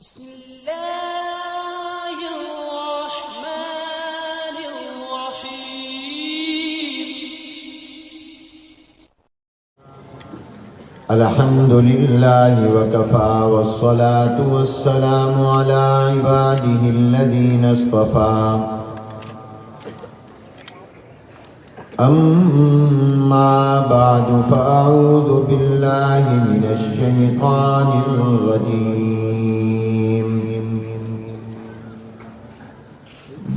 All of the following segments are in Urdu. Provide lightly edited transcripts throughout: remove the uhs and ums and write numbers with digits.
بسم الله الرحمن الرحيم الحمد لله وكفى والصلاة والسلام على عباده الذين اصطفى أما بعد فأعوذ بالله من الشيطان الرجيم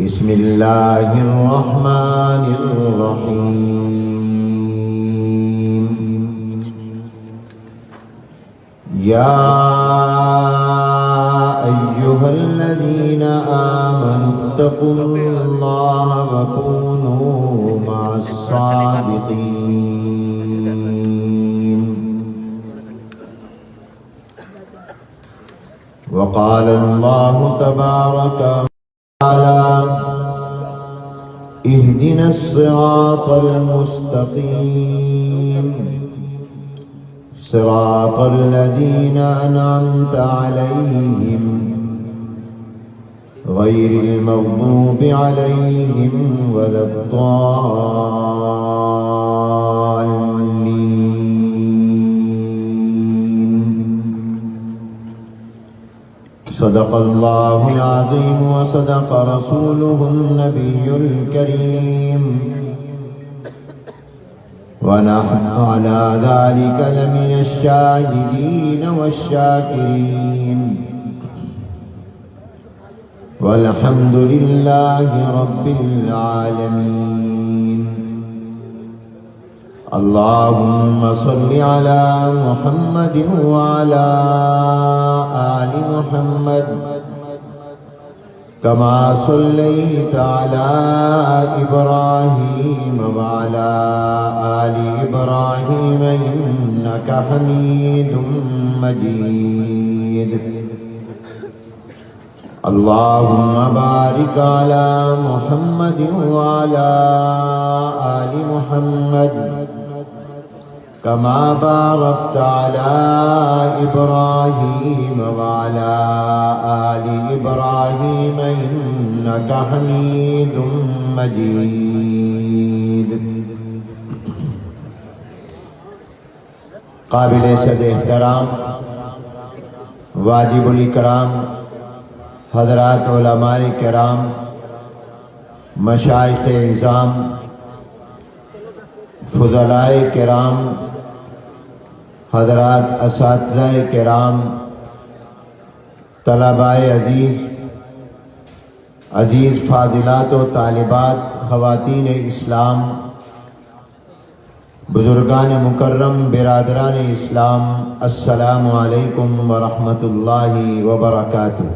بسم الله الرحمن الرحيم يا أيها الذين آمنوا اتقوا الله وكونوا مع الصادقين وقال الله تبارك وتعالى اهدنا الصراط المستقيم صراط الذين أنعمت عليهم غير المغضوب عليهم ولا الضالين صدق الله العظيم وصدق رسوله النبي الكريم ونحن على ذلك لمن الشاهدين والشاكرين والحمد لله رب العالمين اللهم صل على محمد وعلى آل محمد كما صليت على إبراهيم وعلى آل إبراهيم إنك حميد مجيد اللهم بارك على محمد وعلى آل محمد كما باركت على إبراهيم وعلى آل إبراهيم إنك حميد مجيد قابل صد احترام واجب الاکرام حضرات علماء کرام مشائخ اعظام فضلاء کرام حضرات اساتذہ کرام طلباء عزیز فاضلات و طالبات خواتین اسلام بزرگان مکرم برادران اسلام السلام علیکم ورحمۃ اللہ وبرکاتہ۔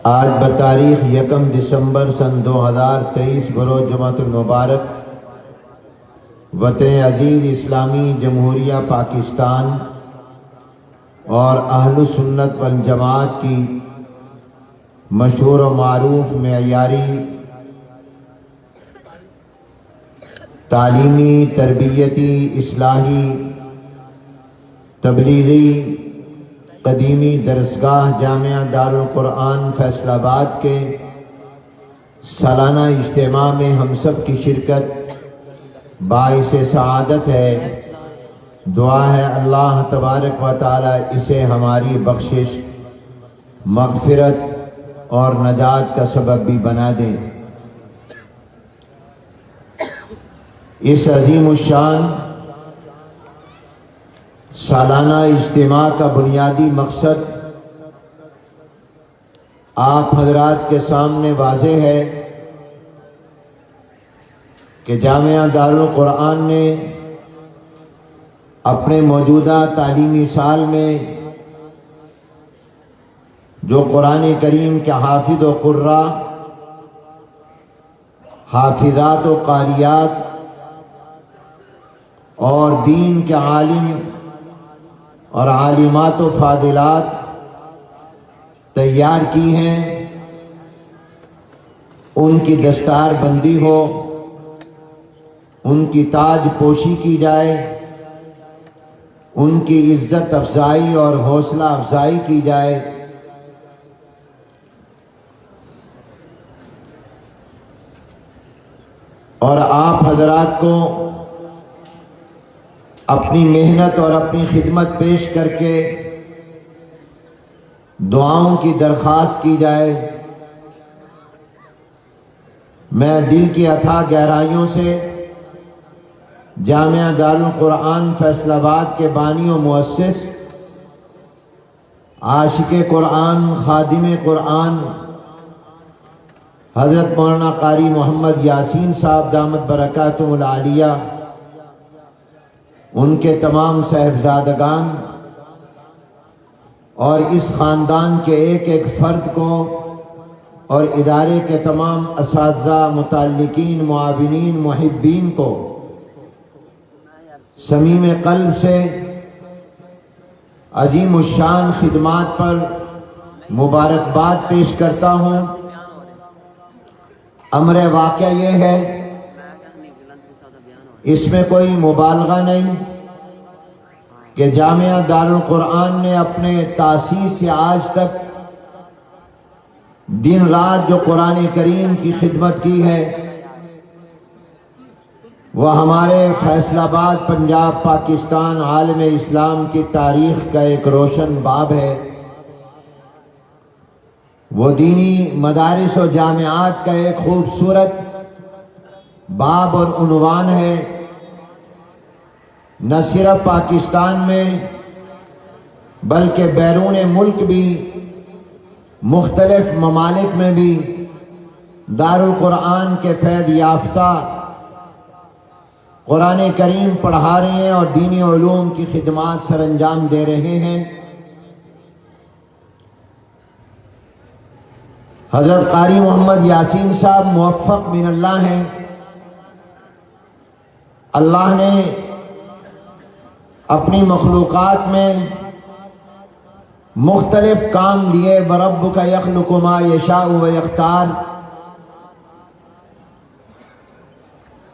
آج بتاریخ 1 دسمبر سن 2023 بروز جمعۃ المبارک وطن عزیز اسلامی جمہوریہ پاکستان اور اہل سنت والجماعت کی مشہور و معروف معیاری تعلیمی تربیتی اصلاحی تبلیغی قدیمی درسگاہ جامعہ دارالقرآن فیصل آباد کے سالانہ اجتماع میں ہم سب کی شرکت باعث سعادت ہے۔ دعا ہے اللہ تبارک و تعالی اسے ہماری بخشش مغفرت اور نجات کا سبب بھی بنا دیں۔ اس عظیم الشان سالانہ اجتماع کا بنیادی مقصد آپ حضرات کے سامنے واضح ہے کہ جامعہ دارالقرآن نے اپنے موجودہ تعلیمی سال میں جو قرآن کریم کے حافظ و قراء حافظات و قاریات اور دین کے عالم اور عالمات و فاضلات تیار کی ہیں، ان کی دستار بندی ہو، ان کی تاج پوشی کی جائے، ان کی عزت افزائی اور حوصلہ افزائی کی جائے۔ اور آپ حضرات کو اپنی محنت اور اپنی خدمت پیش کر کے دعاؤں کی درخواست کی جائے۔ میں دل کی اتھاہ گہرائیوں سے جامعہ دارالقرآن فیصل آباد کے بانی و مؤسس، عاشق قرآن، خادم قرآن حضرت مولانا قاری محمد یاسین صاحب دامت برکاتہم العالیہ، ان کے تمام صاحبزادگان اور اس خاندان کے ایک ایک فرد کو اور ادارے کے تمام اساتذہ، متعلقین، معاونین، محبین کو صمیم قلب سے عظیم الشان خدمات پر مبارکباد پیش کرتا ہوں۔ امر واقعہ یہ ہے، اس میں کوئی مبالغہ نہیں کہ جامعہ دارالقرآن نے اپنے تاسیس سے آج تک دن رات جو قرآن کریم کی خدمت کی ہے، وہ ہمارے فیصل آباد، پنجاب، پاکستان، عالم اسلام کی تاریخ کا ایک روشن باب ہے۔ وہ دینی مدارس و جامعات کا ایک خوبصورت باب اور عنوان ہے۔ نہ صرف پاکستان میں بلکہ بیرون ملک بھی، مختلف ممالک میں بھی دارالقرآن کے فیض یافتہ قرآن کریم پڑھا رہے ہیں اور دینی علوم کی خدمات سر انجام دے رہے ہیں۔ حضرت قاری محمد یاسین صاحب موفق من اللہ ہیں۔ اللہ نے اپنی مخلوقات میں مختلف کام لیے، وَرَبُّكَ يَخْلُقُ مَا يَشَاءُ وَيَخْتَارُ۔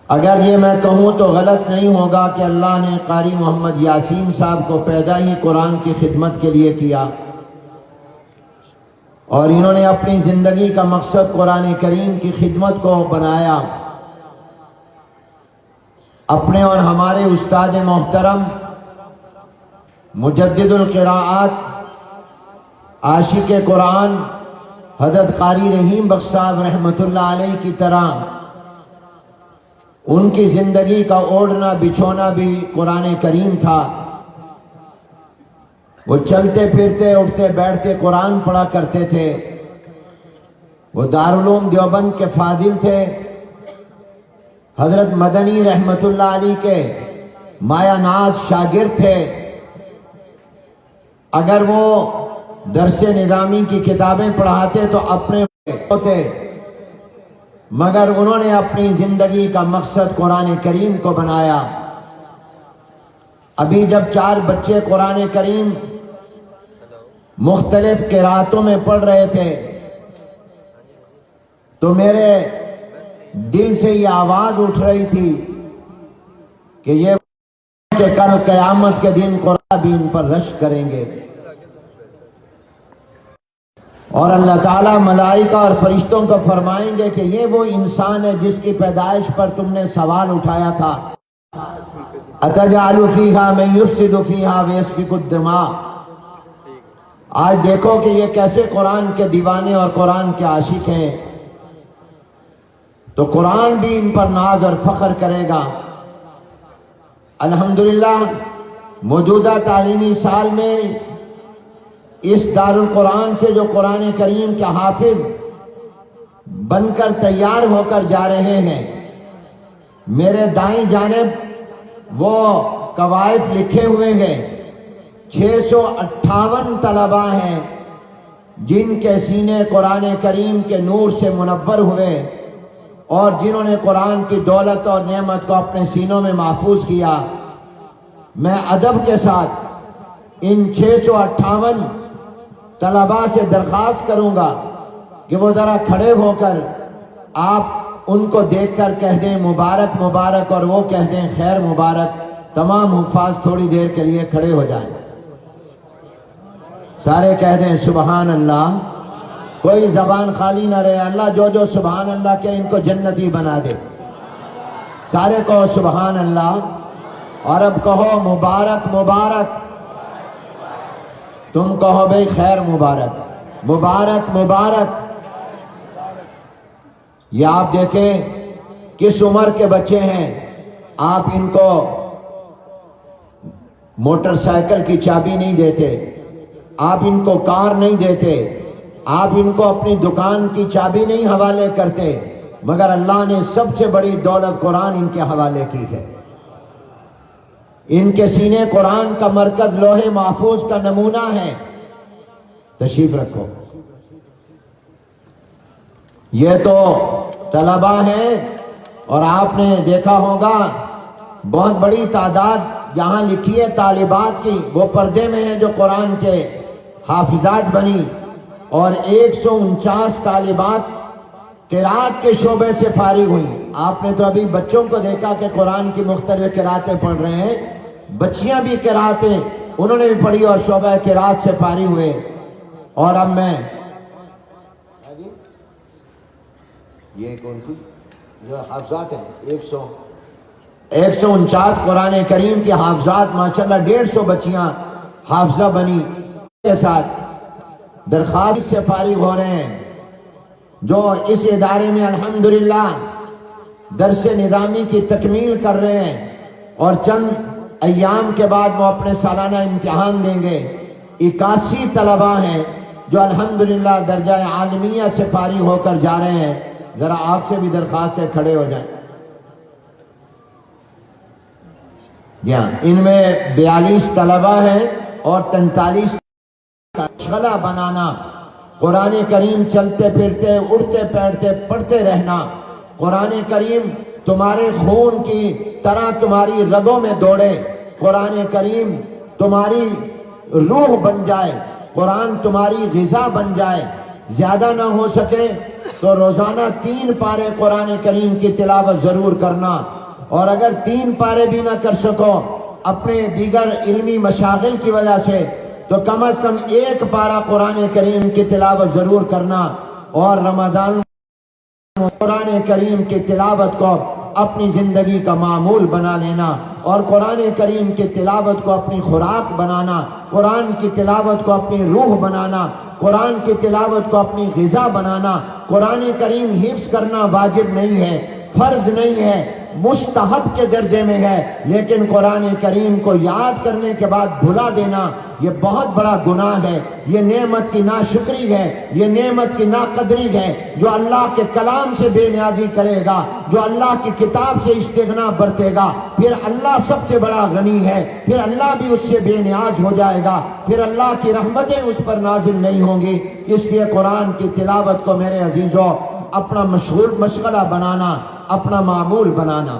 اگر یہ میں کہوں تو غلط نہیں ہوگا کہ اللہ نے قاری محمد یاسین صاحب کو پیدا ہی قرآن کی خدمت کے لیے کیا، اور انہوں نے اپنی زندگی کا مقصد قرآن کریم کی خدمت کو بنایا۔ اپنے اور ہمارے استاد محترم مجدد القراءات، عاشق قرآن حضرت قاری رحیم بخش صاحب رحمۃ اللہ علیہ کی طرح ان کی زندگی کا اوڑھنا بچھونا بھی قرآن کریم تھا۔ وہ چلتے پھرتے اٹھتے بیٹھتے قرآن پڑھا کرتے تھے۔ وہ دارالعلوم دیوبند کے فاضل تھے۔ حضرت مدنی رحمۃ اللہ علیہ کے مایہ ناز شاگرد تھے۔ اگر وہ درس نظامی کی کتابیں پڑھاتے تو اپنے ہوتے، مگر انہوں نے اپنی زندگی کا مقصد قرآن کریم کو بنایا۔ ابھی جب 4 بچے قرآن کریم مختلف قراتوں میں پڑھ رہے تھے تو میرے دل سے یہ آواز اٹھ رہی تھی کہ یہ کہ کل قیامت کے دن قرآن بھی ان پر رشک کریں گے، اور اللہ تعالیٰ ملائکہ اور فرشتوں کو فرمائیں گے کہ یہ وہ انسان ہے جس کی پیدائش پر تم نے سوال اٹھایا تھا، اَتَجْعَلُ فِيهَا مَن يُفْسِدُ فِيهَا وَيَسْفِكُ الدِّمَاءَ۔ آج دیکھو کہ یہ کیسے قرآن کے دیوانے اور قرآن کے عاشق ہیں، تو قرآن بھی ان پر ناز اور فخر کرے گا۔ الحمدللہ موجودہ تعلیمی سال میں اس دارالقرآن سے جو قرآن کریم کے حافظ بن کر تیار ہو کر جا رہے ہیں، میرے دائیں جانب وہ قوائف لکھے ہوئے ہیں، 658 طلباء ہیں جن کے سینے قرآن کریم کے نور سے منور ہوئے اور جنہوں نے قرآن کی دولت اور نعمت کو اپنے سینوں میں محفوظ کیا۔ میں ادب کے ساتھ ان 658 طلباء سے درخواست کروں گا کہ وہ ذرا کھڑے ہو کر آپ ان کو دیکھ کر کہہ دیں مبارک مبارک، اور وہ کہہ دیں خیر مبارک۔ تمام حفاظ تھوڑی دیر کے لیے کھڑے ہو جائیں، سارے کہہ دیں سبحان اللہ، کوئی زبان خالی نہ رہے، اللہ جو جو سبحان اللہ کہ ان کو جنتی بنا دے، سارے کہو سبحان اللہ، اور اب کہو مبارک مبارک، تم کہو بھئی خیر مبارک، مبارک مبارک۔ یہ آپ دیکھیں کس عمر کے بچے ہیں، آپ ان کو موٹر سائیکل کی چابی نہیں دیتے، آپ ان کو کار نہیں دیتے، آپ ان کو اپنی دکان کی چابی نہیں حوالے کرتے، مگر اللہ نے سب سے بڑی دولت قرآن ان کے حوالے کی ہے۔ ان کے سینے قرآن کا مرکز لوح محفوظ کا نمونہ ہے، تشریف رکھو۔ یہ تو طلبہ ہیں، اور آپ نے دیکھا ہوگا بہت بڑی تعداد یہاں لکھی ہے طالبات کی، وہ پردے میں ہیں جو قرآن کے حافظات بنی، اور 149 طالبات قرات کے شعبے سے فارغ ہوئی۔ آپ نے تو ابھی بچوں کو دیکھا کہ قرآن کی مختلف قراتیں پڑھ رہے ہیں، بچیاں بھی قراتیں انہوں نے بھی پڑھی اور شعبہ قرات سے فارغ ہوئے۔ اور اب میں یہ کون سی جو حافظات ہیں 149 قرآن کریم کی حافظات، ماشاءاللہ 150 بچیاں حافظہ بنی کے ساتھ درخواست سے فارغ ہو رہے ہیں، جو اس ادارے میں الحمدللہ درس نظامی کی تکمیل کر رہے ہیں، اور چند ایام کے بعد وہ اپنے سالانہ امتحان دیں گے۔ 81 طلبہ ہیں جو الحمدللہ درجہ عالمیہ سے فارغ ہو کر جا رہے ہیں۔ ذرا آپ سے بھی درخواست سے کھڑے ہو جائیں۔ جی ہاں، ان میں 42 طلبہ ہیں اور 43 کا شغلہ بنانا، قرآن کریم چلتے پھرتے اٹھتے بیٹھتے پڑھتے رہنا، قرآن کریم تمہارے خون کی طرح تمہاری رگوں میں دوڑے، قرآن کریم تمہاری روح بن جائے، قرآن تمہاری غذا بن جائے۔ زیادہ نہ ہو سکے تو روزانہ 3 پارے قرآن کریم کی تلاوت ضرور کرنا، اور اگر 3 پارے بھی نہ کر سکو اپنے دیگر علمی مشاغل کی وجہ سے، تو کم از کم 1 پارہ قرآن کریم کی تلاوت ضرور کرنا، اور رمضان قرآن کریم کی تلاوت کو اپنی زندگی کا معمول بنا لینا، اور قرآن کریم کی تلاوت کو اپنی خوراک بنانا، قرآن کی تلاوت کو اپنی روح بنانا، قرآن کی تلاوت کو اپنی غذا بنانا۔ قرآن کریم حفظ کرنا واجب نہیں ہے، فرض نہیں ہے، مستحب کے درجے میں ہے، لیکن قرآن کریم کو یاد کرنے کے بعد بھلا دینا یہ بہت بڑا گناہ ہے، یہ نعمت کی ناشکری ہے، یہ نعمت کی ناقدری ہے۔ جو اللہ کے کلام سے بے نیازی کرے گا، جو اللہ کی کتاب سے استغنا برتے گا، پھر اللہ سب سے بڑا غنی ہے، پھر اللہ بھی اس سے بے نیاز ہو جائے گا، پھر اللہ کی رحمتیں اس پر نازل نہیں ہوں گی۔ اس لیے قرآن کی تلاوت کو میرے عزیزوں اپنا مشغلہ بنانا، اپنا معمول بنانا۔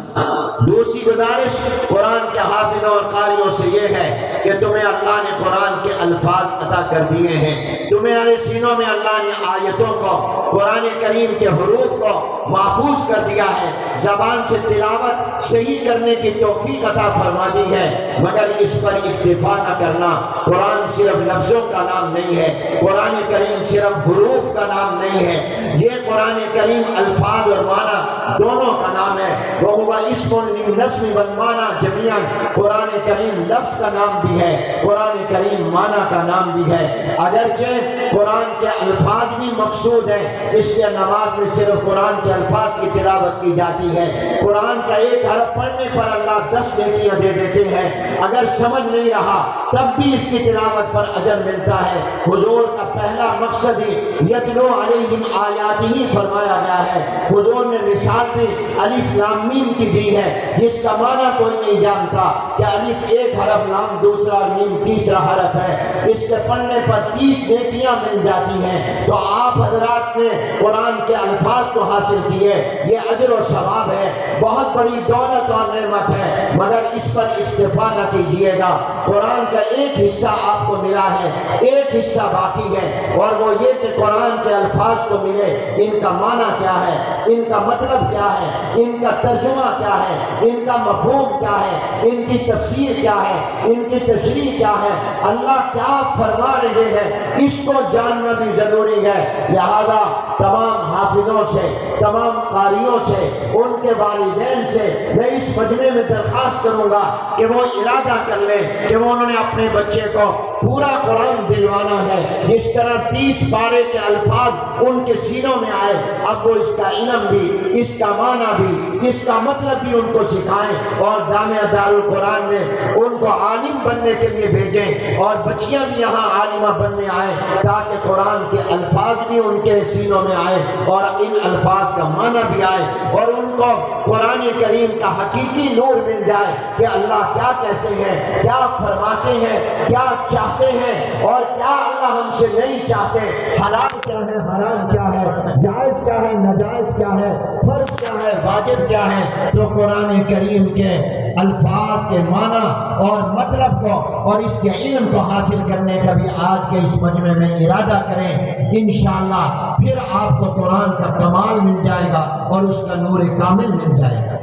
دوسری گزارش قرآن کے حافظوں اور قاریوں سے یہ ہے کہ تمہیں اللہ نے قرآن کے الفاظ عطا کر دیے ہیں، تمہارے سینوں میں اللہ نے آیتوں کو، قرآن کریم کے حروف کو محفوظ کر دیا ہے، زبان سے تلاوت صحیح کرنے کی توفیق عطا فرما دی ہے، مگر اس پر اکتفا نہ کرنا۔ قرآن صرف لفظوں کا نام نہیں ہے، قرآن کریم صرف حروف کا نام نہیں ہے، یہ قرآن کریم الفاظ اور معنی دونوں کا نام ہے۔ وَهُوَ اسْمٌ لِلنَّظْمِ وَالْمَعْنَى جَمِيعًا، قرآن کریم لفظ کا نام بھی ہے، قرآن کریم معنی کا نام بھی ہے۔ اگرچہ قرآن کے الفاظ بھی مقصود ہیں، اس لیے نماز میں صرف قرآن کے الفاظ کی تلاوت کی جاتی ہے۔ قرآن کا ایک حرف پڑھنے پر اللہ 10 نیکیاں دے دیتے ہیں، اگر سمجھ نہیں رہا تب بھی اس کی تلاوت پر اجر ملتا ہے۔ حضور کا پہلا مقصد ہی یتلو علیہم آیاتہ فرمایا گیا ہے۔ حضور نے مثال بھی الف لام میم کی دی ہے، جس کا معنی کوئی نہیں جانتا کہ الف ایک حرف، لام دوسرا، میم تیسرا حرف ہے، اس کے پڑھنے پر 30 نیکیاں مل جاتی ہیں۔ تو آپ حضرات نے قرآن کے الفاظ کو حاصل کیے، یہ اجر و ثواب ہے، بہت بڑی دولت اور نعمت ہے، مگر اس پر اکتفا نہ کیجیے گا۔ قرآن کا ایک حصہ آپ کو ملا ہے، ایک ایک حصہ باقی ہے، اور وہ یہ کہ قرآن کے الفاظ تو ملے، ان کا معنی کیا ہے، ان کا مطلب کیا ہے، ان کا ترجمہ کیا ہے، ان کا مفہوم کیا ہے، ان کی تفسیر کیا ہے، ان کی تشریح کیا ہے، اللہ کیا فرما رہے ہیں، اس کو جاننا بھی ضروری ہے۔ لہذا تمام حافظوں سے، تمام قاریوں سے، ان کے والدین سے میں اس مجمع میں درخواست کروں گا کہ وہ ارادہ کر لیں کہ وہ انہوں نے اپنے بچے کو پورا قرآن دلوانا ہے، جس طرح 30 پارے کے الفاظ ان کے سینوں میں آئے، اب وہ اس کا علم بھی، اس کا معنی بھی، اس کا مطلب بھی ان کو سکھائیں، اور جامعہ دارالقرآن میں ان کو عالم بننے کے لیے بھیجیں، اور بچیاں بھی یہاں عالمہ بننے آئیں، تاکہ قرآن کے الفاظ بھی ان کے سینوں میں آئے اور ان الفاظ کا معنی بھی آئے، اور ان کو قرآن کریم کا حقیقی نور مل جائے کہ اللہ کیا کہتے ہیں، کیا فرماتے ہیں، کیا چاہتے ہیں، اور کیا اللہ ہم سے نہیں چاہتے، حلال کیا ہے، حرام کیا ہے، جائز کیا ہے، ناجائز کیا ہے، فرض کیا ہے، واجب کیا ہے۔ تو قرآن کریم کے الفاظ کے معنی اور مطلب کو اور اس کے علم کو حاصل کرنے کا بھی آج کے اس مجمع میں ارادہ کریں، انشاءاللہ پھر آپ کو قرآن کا کمال مل جائے گا اور اس کا نور کامل مل جائے گا۔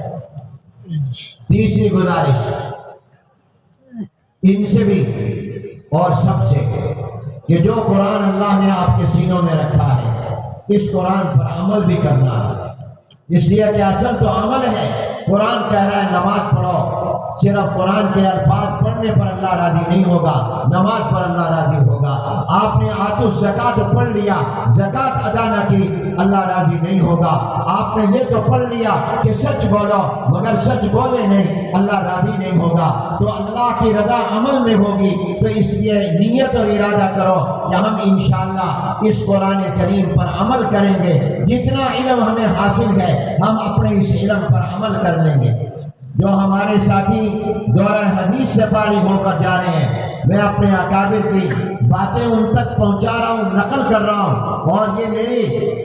تیسری گزارش ان سے بھی اور سب سے کہ جو قرآن اللہ نے آپ کے سینوں میں رکھا ہے، اس قرآن پر عمل بھی کرنا ہے، اس لیے کہ اصل تو عمل ہے۔ قرآن کہہ رہا ہے نماز پڑھو، صرف قرآن کے الفاظ پڑھنے پر اللہ راضی نہیں ہوگا، نماز پر اللہ راضی ہوگا۔ آپ نے آتو الزکات پڑھ لیا، زکات ادا نہ کی، اللہ راضی نہیں ہوگا۔ آپ نے یہ تو پڑھ لیا کہ سچ بولو، مگر سچ بولے نہیں، اللہ راضی نہیں ہوگا۔ تو اللہ کی رضا عمل میں ہوگی، تو اس لیے نیت اور ارادہ کرو کہ ہم انشاءاللہ اس قرآن کریم پر عمل کریں گے، جتنا علم ہمیں حاصل ہے ہم اپنے اس علم پر عمل کر لیں گے۔ جو ہمارے ساتھی دورہ حدیث سے فارغ ہو کر جا رہے ہیں، میں اپنے اکابر کی باتیں ان تک پہنچا رہا ہوں، نقل کر رہا ہوں، اور یہ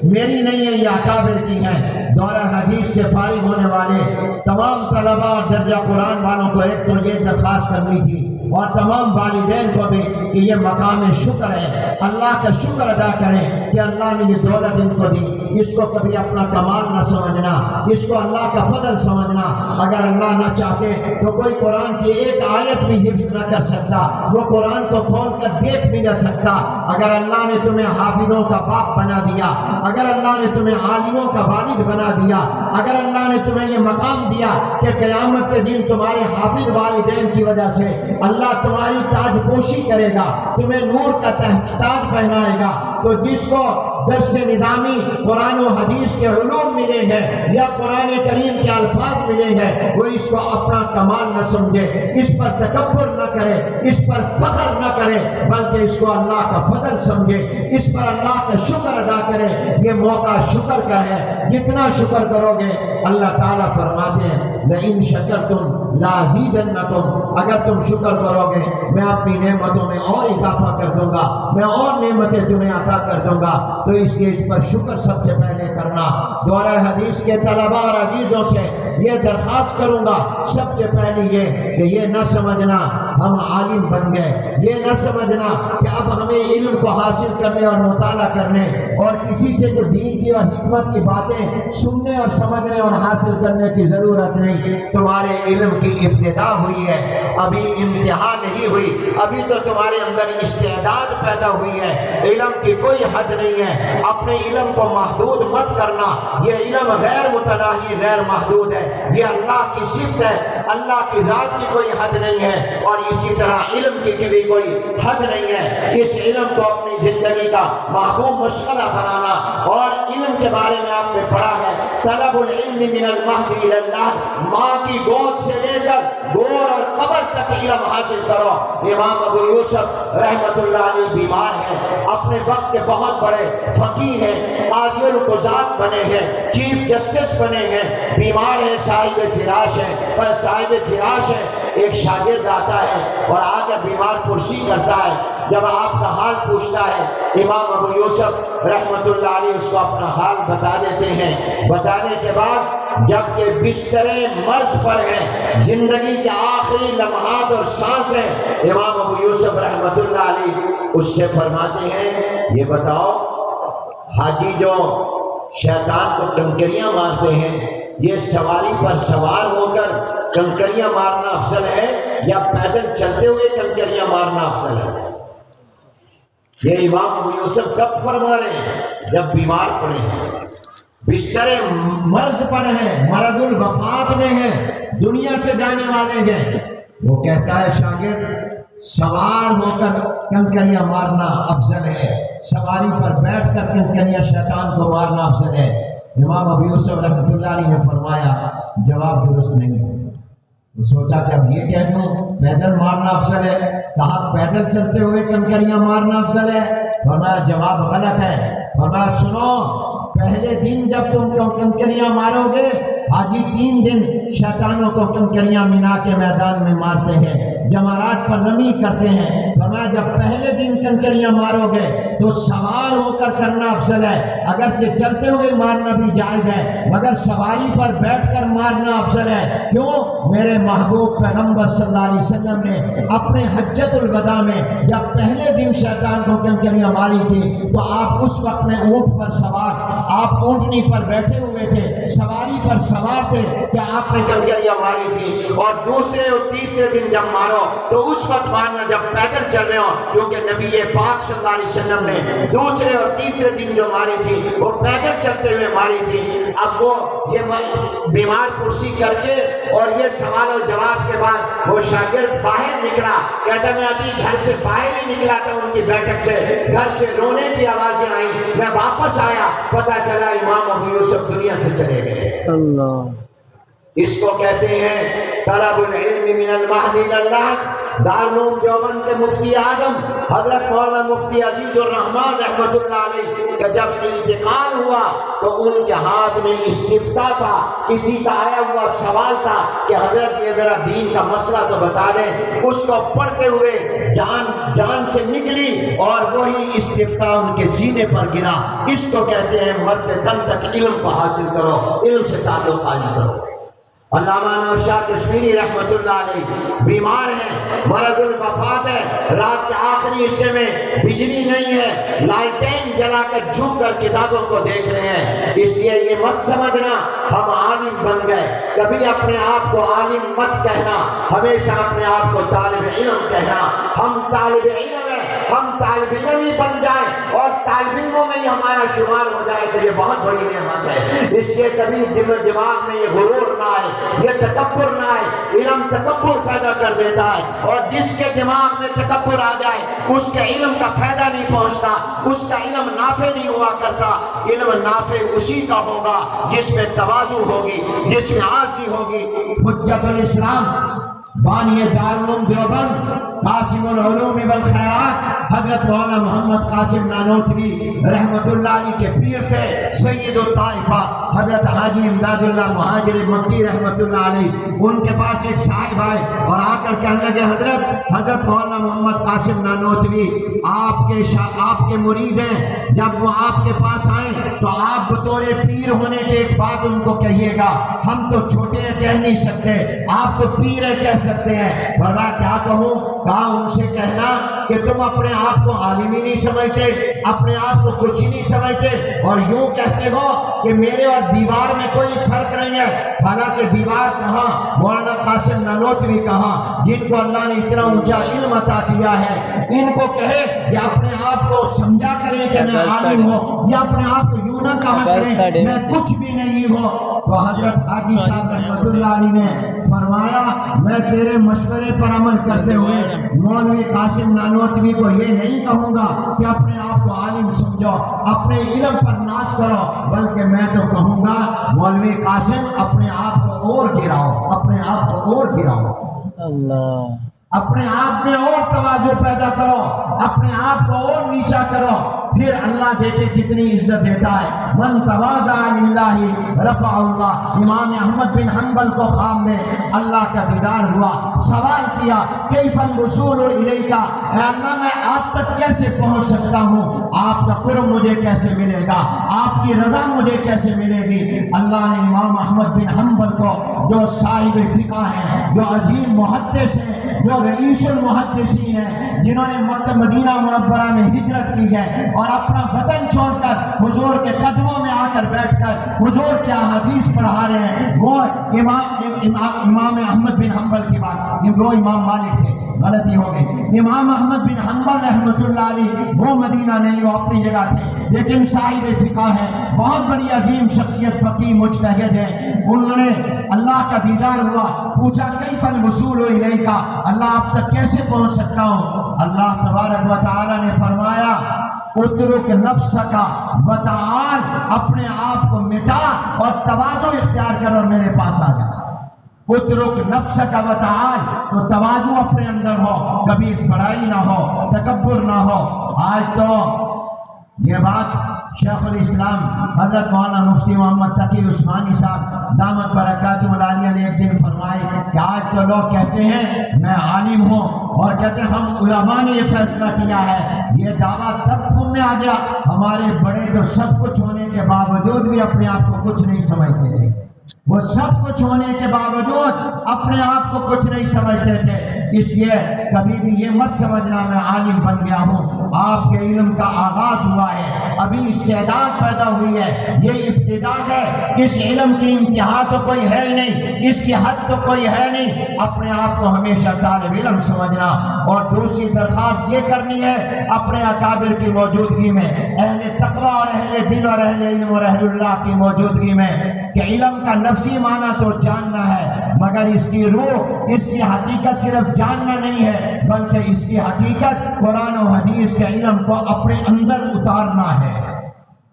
میری نہیں ہے، یہ اکابر کی ہیں۔ دورہ حدیث سے فارغ ہونے والے تمام طلباء اور درجہ قرآن والوں کو ایک تو یہ درخواست کرنی تھی، اور تمام والدین کو بھی کہ یہ مقام شکر ہے، اللہ کا شکر ادا کریں کہ اللہ نے یہ دولت ان کو دی۔ اس کو کبھی اپنا کمال نہ سمجھنا، اس کو اللہ کا فضل سمجھنا۔ اگر اللہ نہ چاہتے تو کوئی قرآن کی ایک آیت بھی حفظ نہ کر سکتا، وہ قرآن کو کھول کر دیکھ بھی نہ سکتا۔ اگر اللہ نے تمہیں حافظوں کا باپ بنا دیا، اگر اللہ نے تمہیں عالموں کا والد بنا دیا، اگر اللہ نے تمہیں یہ مقام دیا کہ قیامت کے دن تمہارے حافظ والدین کی وجہ سے اللہ تمہاری تاج پوشی کرے گا، تمہیں نور کا تاج پہنائے گا، تو جس کو درس نظامی قرآن و حدیث کے علوم ملے ہیں یا قرآن کریم کے الفاظ ملے ہیں، وہ اس کو اپنا کمال نہ سمجھے، اس پر تکبر نہ کرے، اس پر فخر نہ کرے، بلکہ اس کو اللہ کا فضل سمجھے، اس پر اللہ کا شکر ادا کرے۔ یہ موقع شکر کا ہے، جتنا شکر کرو گے اللہ تعالیٰ فرماتے ہیں لئن شکرتم لازیدنکم، اگر تم شکر کرو گے میں اپنی نعمتوں میں اور اضافہ کر دوں گا، میں اور نعمتیں تمہیں عطا کر دوں گا۔ تو اس لیے اس پر شکر سب سے پہلے کرنا۔ دورہ حدیث کے طلباء اور عزیزوں سے یہ درخواست کروں گا، سب سے پہلی یہ کہ یہ نہ سمجھنا ہم عالم بن گئے، یہ نہ سمجھنا کہ اب ہمیں علم کو حاصل کرنے اور مطالعہ کرنے اور کسی سے جو دین کی اور حکمت کی باتیں سننے اور سمجھنے اور حاصل کرنے کی ضرورت نہیں۔ تمہارے علم کی ابتدا ہوئی ہے، ابھی انتہا نہیں ہوئی، ابھی تو تمہارے اندر استعداد پیدا ہوئی ہے۔ علم کی کوئی حد نہیں ہے، اپنے علم کو محدود مت کرنا۔ یہ علم غیر متناہی، غیر محدود ہے، یہ اللہ کی صفت ہے، اللہ کی ذات کی کوئی حد نہیں ہے، اور اسی طرح علم کی بھی کوئی حد نہیں ہے۔ اس علم کو اپنی زندگی کا محبوب مشغلہ بنانا، اور علم کے بارے میں آپ نے پڑھا ہے طلب العلم من المہد الی اللحد، ماں کی گود سے لے کر گور اور قبر تک علم حاصل کرو۔ امام ابو یوسف رحمۃ اللہ علیہ بیمار ہیں، اپنے وقت کے بہت بڑے فقیہ ہیں، قاضی القضات بنے ہیں، چیف جسٹس بنے ہیں، بیمار ہیں، صاحب فراش ہیں، پر صاحب فراش ہے، ایک شاگرد آتا ہے اور آ کر بیمار پرسی کرتا ہے۔ جب آپ کا حال پوچھتا ہے امام ابو یوسف رحمۃ اللہ علیہ اس کو اپنا حال بتا دیتے ہیں۔ بتانے کے بعد جبکہ بسترے مرض پر ہیں، زندگی کے آخری لمحات اور سانسیں، امام ابو یوسف رحمۃ اللہ علیہ اس سے فرماتے ہیں یہ بتاؤ حاجی جو شیطان کو کنکریاں مارتے ہیں، یہ سواری پر سوار ہو کر کنکریاں مارنا افضل ہے یا پیدل چلتے ہوئے کنکریاں مارنا افضل ہے؟ یہ امام ابو یوسف کب فرما رہے ہیں؟ جب بیمار پڑے ہیں، بستر مرض پر ہیں، مرض الوفات میں ہیں، دنیا سے جانے والے ہیں، وہ کہتا ہے شاگرد سوار ہو کر کنکریاں مارنا افضل ہے، سواری پر بیٹھ کر کنکریاں شیطان کو مارنا افضل ہے۔ امام ابو یوسف رحمۃ اللہ علیہ نے فرمایا جواب درست نہیں ہے۔ وہ سوچا کہ اب یہ کہہ دوں پیدل مارنا افضل ہے، کہا پیدل چلتے ہوئے کنکریاں مارنا افضل ہے، فرمایا جواب غلط ہے۔ فرمایا سنو، پہلے دن جب تم کنکریاں مارو گے، حاجی 3 دن شیطانوں کو کنکریاں مینا کے میدان میں مارتے ہیں، جمرات پر رمی کرتے ہیں۔ فرمایا جب پہلے دن کنکریاں مارو گے تو سوار ہو کر کرنا افضل ہے، اگرچہ چلتے ہوئے مارنا بھی جائز ہے مگر سواری پر بیٹھ کر مارنا افضل ہے۔ کیوں؟ میرے محبوب پیغمبر صلی اللہ علیہ وسلم نے اپنے حجت الوداع میں جب پہلے دن شیطان کو کنکریاں ماری تھی تو آپ اس وقت میں اونٹ پر سوار، آپ اونٹنی پر بیٹھے ہوئے تھے، سواری پر سوار تھے کہ آپ نے کنکریاں ماری تھی، اور دوسرے اور تیسرے دن جب مارو تو اس وقت مارنا جب پیدل چل رہے ہو، کیونکہ نبی پاک صلی اللہ علیہ وسلم نے دوسرے اور تیسرے دن جو ماری تھی وہ پیدل چلتے ہوئے ماری تھی۔ اب وہ یہ بیمار کرسی کر کے اور یہ سوال و جواب کے بعد وہ شاگرد باہر نکلا، کہتا میں ابھی گھر سے باہر ہی نکلا تھا ان کی بیٹھک سے، گھر سے رونے کی آوازیں آئیں، میں واپس آیا، پتہ چلا امام ابو یوسف دنیا سے چلے گئے۔ اللہ، اس کو کہتے ہیں طلب العلم من المہد الی اللحد۔ دارالعلوم دیوبند کے مفتی اعظم حضرت مولانا مفتی عزیز الرحمان رحمۃ اللہ علیہ کا جب انتقال ہوا تو ان کے ہاتھ میں استفتاء تھا، کسی کا آیا ہوا سوال تھا کہ حضرت یہ ذرا دین کا مسئلہ تو بتا دیں۔ اس کو پڑھتے ہوئے جان سے نکلی اور وہی استفتاء ان کے سینے پر گرا۔ اس کو کہتے ہیں مرتے دم تک علم کو حاصل کرو، علم سے تعلق قائم کرو۔ علامہ انور شاہ کشمیری رحمۃ اللہ علیہ بیمار ہیں، مرض الوفات ہے، رات کے آخری حصے میں بجلی نہیں ہے، لالٹین جلا کر جھک کر کتابوں کو دیکھ رہے ہیں۔ اس لیے یہ مت سمجھنا ہم عالم بن گئے، کبھی اپنے آپ کو عالم مت کہنا، ہمیشہ اپنے آپ کو طالب علم کہنا۔ ہم طالب علم ہیں، ہم طالب علم ہی بن جائیں اور طالب علموں میں ہی ہمارا شمار ہو جائے تو یہ بہت بڑی نعمت ہے۔ اس سے کبھی دماغ میں یہ غرور نہ آئے، یہ تکبر نہ آئے۔ علم تکبر پیدا کر دیتا ہے، اور جس کے دماغ میں تکبر آ جائے اس کے علم کا فائدہ نہیں پہنچتا، اس کا علم نافع نہیں ہوا کرتا۔ علم نافع اسی کا ہوگا جس میں تواضع ہوگی، جس میں عاجزی ہوگی۔ حجت الاسلام بانی دارالعلوم دیوبند قاسم العلوم والخیرات حضرت مولانا محمد قاسم نانوتوی رحمت اللہ علیہ کے پیر تھے، سید الطائفہ حضرت حاجی امداد اللہ مہاجر مکی رحمت اللہ علیہ۔ ان کے پاس ایک صاحب آئے اور آ کر کہنے لگے حضرت مولانا محمد قاسم نانوتوی آپ کے مرید ہیں، جب وہ آپ کے پاس آئیں تو آپ بطور پیر ہونے کے ایک بات ان کو کہیے گا، ہم تو چھوٹے ہیں کہہ نہیں سکتے، آپ تو پیر ہیں کہہ سکتے ہیں۔ فرمایا کیا کہوں؟ کہا ان سے کہنا کہ تم اپنے آپ کو عالم ہی نہیں سمجھتے، اپنے آپ کو کچھ ہی نہیں سمجھتے، اور یوں کہتے ہو کہ میرے اور دیوار میں کوئی فرق نہیں ہے۔ حالانکہ دیوار کہاں، مولانا قاسم نانوتوی کہاں، جن کو اللہ نے اتنا اونچا علم عطا کیا ہے، ان کو کہے یا اپنے آپ کو سمجھا کریں کہ میں عالم ہوں، یا اپنے آپ کو یوں نہ کہا کریں میں کچھ بھی نہیں ہوں۔ تو حضرت حاجی صاحب رحمۃ اللہ علیہ نے فرمایا میں تیرے مشورے پر عمل کرتے ہوئے مولوی قاسم نانوتوی کو یہ نہیں کہوں گا کہ اپنے آپ کو عالم سمجھو، اپنے علم پر ناز کرو، بلکہ میں تو کہوں گا مولوی قاسم اپنے آپ کو اور گراؤ، اپنے آپ کو اور گراؤ۔ اللہ اپنے آپ میں اور تواضع پیدا کرو، اپنے آپ کو اور نیچا کرو، پھر اللہ دیکھے کتنی عزت دیتا ہے۔ من تواضع للہ رفع اللہ۔ امام احمد بن حنبل کو خواب میں اللہ کا دیدار ہوا، سوال کیا کیف الوصول الیک، اے اللہ میں آپ تک کیسے پہنچ سکتا ہوں، آپ کا قرب مجھے کیسے ملے گا، آپ کی رضا مجھے کیسے ملے گی؟ اللہ نے امام احمد بن حنبل کو، جو صاحب فقہ ہیں، جو عظیم محدث ہیں، جو رئیس المحدثین ہیں، جنہوں نے مکہ مدینہ منورہ میں ہجرت کی ہے اور اپنا وطن چھوڑ کر حضور کے قدموں میں آ کر بیٹھ کر حضور کے احادیث پڑھا رہے ہیں، وہ امام احمد بن حنبل کی بات، وہ امام مالک تھے، غلطی ہو گئی، امام احمد بن حنبل رحمۃ اللہ علیہ وہ مدینہ نہیں، وہ اپنی جگہ تھے، لیکن صاحب فقہ ہے، بہت بڑی عظیم شخصیت، فقی مجتہد ہے۔ انہوں نے اللہ کا دیدار ہوا، پوچھا کیف الوصول الیک، اللہ آپ تک کیسے پہنچ سکتا ہوں؟ اللہ تبارک و تعالی نے فرمایا اترک نفسک وتعال، اپنے آپ کو مٹا اور تواضع اختیار کر اور میرے پاس آ جا۔ اترک نفسک وتعال، تو تواضع اپنے اندر ہو، کبھی بڑائی نہ ہو، تکبر نہ ہو۔ آج تو یہ بات شیخ الاسلام حضرت مولانا مفتی محمد تقی عثمانی صاحب دامت برکاتہ العالیہ نے ایک دن فرمائی کہ آج تو لوگ کہتے ہیں میں عالم ہوں، اور کہتے ہیں ہم علماء نے یہ فیصلہ کیا ہے۔ یہ دعویٰ تب تم میں آ گیا، ہمارے بڑے تو سب کچھ ہونے کے باوجود بھی اپنے آپ کو کچھ نہیں سمجھتے تھے، وہ سب کچھ ہونے کے باوجود اپنے آپ کو کچھ نہیں سمجھتے تھے۔ اس لیے کبھی بھی یہ مت سمجھنا میں عالم بن گیا ہوں، آپ کے علم کا آغاز ہوا ہے، ابھی استعداد پیدا ہوئی ہے، یہ ابتدا ہے، اس علم کی انتہا تو کوئی ہے ہی نہیں، اس کی حد تو کوئی ہے نہیں۔ اپنے آپ کو ہمیشہ طالب علم سمجھنا، اور دوسری درخواست یہ کرنی ہے اپنے اکابر کی موجودگی میں، اہل تقویٰ اور اہل دل اور اہل علم اور اہل اللہ کی موجودگی میں، کہ علم کا لفظی معنی تو جاننا ہے، مگر اس کی روح، اس کی حقیقت صرف جاننا نہیں ہے، بلکہ اس کی حقیقت قرآن و حدیث کے علم کو اپنے اندر اتارنا ہے۔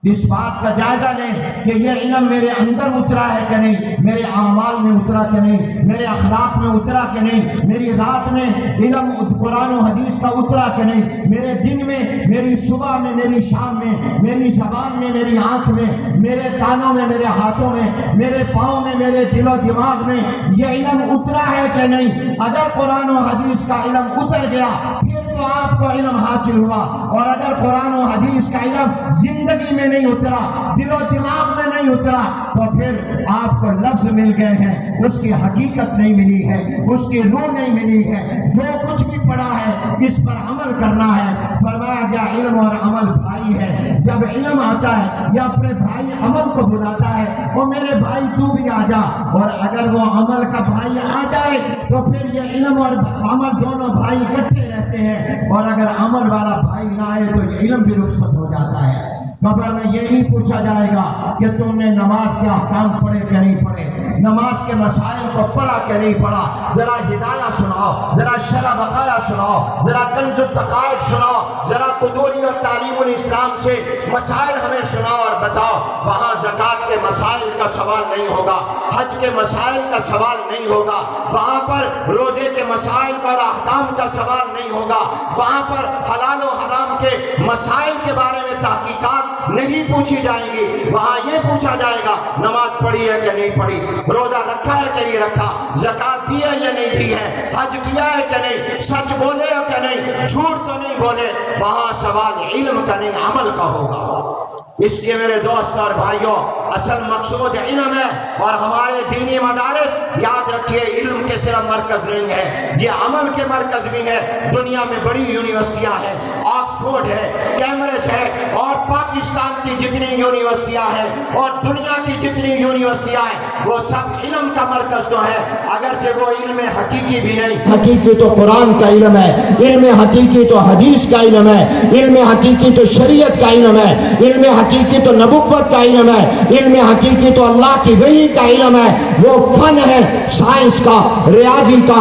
اس بات کا جائزہ لیں کہ یہ علم میرے اندر اترا ہے کہ نہیں، میرے اعمال میں اترا کہ نہیں، میرے اخلاق میں اترا کہ نہیں، میری رات میں علم قرآن و حدیث کا اترا کہ نہیں، میرے دن میں، میری صبح میں، میری شام میں، میری زبان میں، میری آنکھ میں، میرے کانوں میں، میرے ہاتھوں میں، میرے پاؤں میں، میرے دل و دماغ میں یہ علم اترا ہے کہ نہیں۔ اگر قرآن و حدیث کا علم اتر گیا پھر تو آپ کو علم حاصل ہوا، اور اگر قرآن و حدیث کا علم زندگی میں نہیں اترا، دل و دماغ میں نہیں اترا، تو پھر آپ کو لفظ مل گئے ہیں، اس کی حقیقت نہیں ملی ہے، اس کی روح نہیں ملی ہے۔ جو کچھ بھی پڑھا ہے اس پر عمل کرنا ہے۔ فرمایا گیا علم اور عمل بھائی ہے، جب علم آتا ہے یا اپنے بھائی عمل کو بلاتا ہے، وہ میرے بھائی تو بھی آ جا، اور اگر وہ عمل کا بھائی آ جائے تو پھر یہ علم اور عمل دونوں بھائی اکٹھے رہتے ہیں، اور اگر عمل والا بھائی نہ آئے تو یہ علم بھی رخصت ہو جاتا ہے۔ قبر میں یہی پوچھا جائے گا کہ تم نے نماز کے احکام پڑھے کہ نہیں پڑھے، نماز کے مسائل کو پڑھا کہ نہیں پڑھا، ذرا ہدایہ سناؤ، ذرا شرح بقایا سناؤ، ذرا کنز الدقائق سناؤ، ذرا قدوری اور تعلیم الاسلام سے مسائل ہمیں سناؤ اور بتاؤ۔ وہاں زکوٰۃ کے مسائل کا سوال نہیں ہوگا، حج کے مسائل کا سوال نہیں ہوگا، وہاں پر روزے کے مسائل کا اور احکام کا سوال نہیں ہوگا، وہاں پر حلال و حرام کے مسائل کے بارے میں تحقیقات نہیں پوچھی جائیں گی۔ وہاں یہ پوچھا جائے گا نماز پڑھی ہے کہ نہیں پڑھی، روزہ رکھا ہے کہ نہیں رکھا، زکوٰۃ دی ہے یا نہیں دی ہے، حج کیا ہے کہ نہیں، سچ بولے ہو کہ نہیں، جھوٹ تو نہیں بولے۔ وہاں سوال علم کا نہیں عمل کا ہوگا۔ اس لیے میرے دوست اور بھائیوں، اصل مقصود علم ہے، اور ہمارے دینی مدارس یاد رکھیے علم کے صرف مرکز نہیں ہے، یہ عمل کے مرکز بھی ہے۔ دنیا میں بڑی یونیورسٹیاں ہیں، آکسفورڈ ہے، کیمبرج ہے، اور پاکستان کی جتنی یونیورسٹیاں ہیں اور دنیا کی جتنی یونیورسٹیاں ہیں وہ سب علم کا مرکز تو ہے، اگرچہ وہ علم حقیقی بھی نہیں۔ حقیقی تو قرآن کا علم ہے، علم حقیقی تو حدیث کا علم ہے، علم حقیقی تو شریعت کا علم ہے، علم حقیقی تو نبوت کا علم ہے، علم حقیقی تو اللہ کی وحی کا علم ہے۔ وہ فن ہے سائنس کا، ریاضی کا،